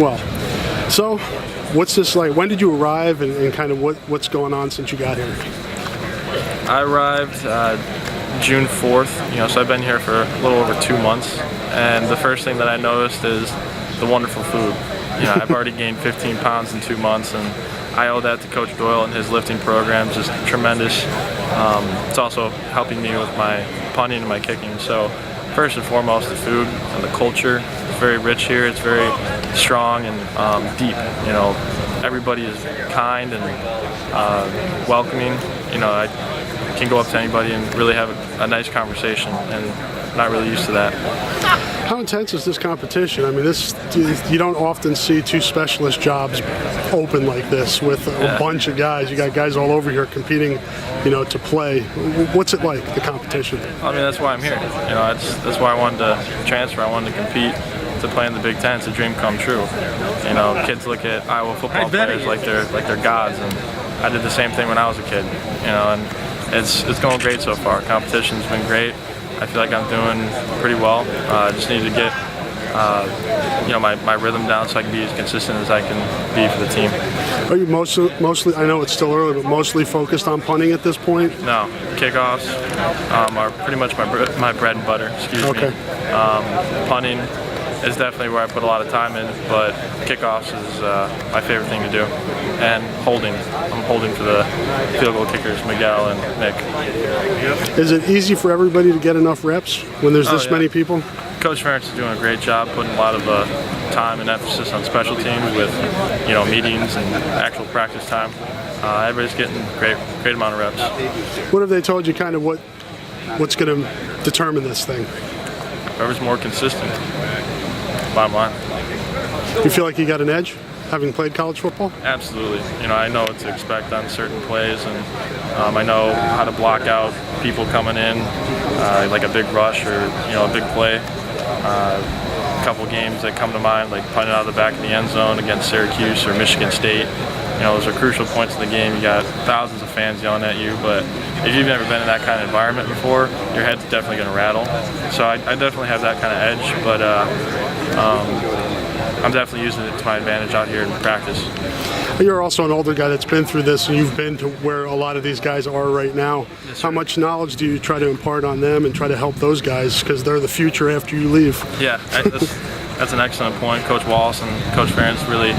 Well, so what's this like? When did you arrive, and kind of what's going on since you got here? I arrived June 4th, so I've been here for a little over 2 months, and the first thing that I noticed is the wonderful food. I've already gained 15 pounds in 2 months, and I owe that to Coach Doyle and his lifting program, just tremendous. It's also helping me with my punting and my kicking. So first and foremost, the food and the culture. It's very rich here. It's very strong and deep. Everybody is kind and welcoming. I can go up to anybody and really have a nice conversation, and I'm not really used to that. How intense is this competition? I mean, you don't often see two specialist jobs open like this with a bunch of guys. You got guys all over here competing, to play. What's it like, the competition? I mean, that's why I'm here. That's why I wanted to transfer. I wanted to compete to play in the Big Ten. It's a dream come true. Kids look at Iowa football players like they're gods, and I did the same thing when I was a kid. And it's going great so far. Competition's been great. I feel like I'm doing pretty well. I just need to get my rhythm down so I can be as consistent as I can be for the team. Are you mostly, I know it's still early, but mostly focused on punting at this point? No, kickoffs are pretty much my bread and butter, excuse me. Punting is definitely where I put a lot of time in, but kickoffs is my favorite thing to do. And holding. I'm holding for the field goal kickers, Miguel and Nick. Is it easy for everybody to get enough reps when there's this many people? Coach Ferentz is doing a great job putting a lot of time and emphasis on special teams with meetings and actual practice time. Everybody's getting great amount of reps. What have they told you, kind of what's going to determine this thing? Whoever's more consistent, bottom line. You feel like you got an edge, having played college football? Absolutely. I know what to expect on certain plays, and I know how to block out people coming in, like a big rush or a big play. A couple games that come to mind, like punting out of the back of the end zone against Syracuse or Michigan State. Those are crucial points in the game. You got thousands of fans yelling at you, but if you've never been in that kind of environment before, your head's definitely going to rattle. So I definitely have that kind of edge, but I'm definitely using it to my advantage out here in practice. You're also an older guy that's been through this, and you've been to where a lot of these guys are right now. Yes, how much knowledge do you try to impart on them and try to help those guys, because they're the future after you leave? Yeah, that's an excellent point. Coach Wallace and Coach Ferentz really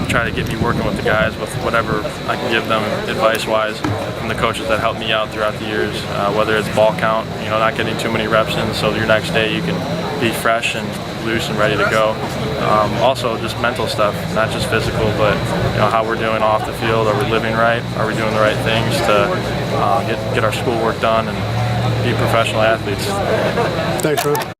try to get me working with the guys with whatever I can give them advice-wise from the coaches that helped me out throughout the years, whether it's ball count, not getting too many reps in so your next day you can be fresh and loose and ready to go. Also just mental stuff, not just physical, but how we're doing off the field. Are we living right? Are we doing the right things to get our schoolwork done and be professional athletes? Thanks, man.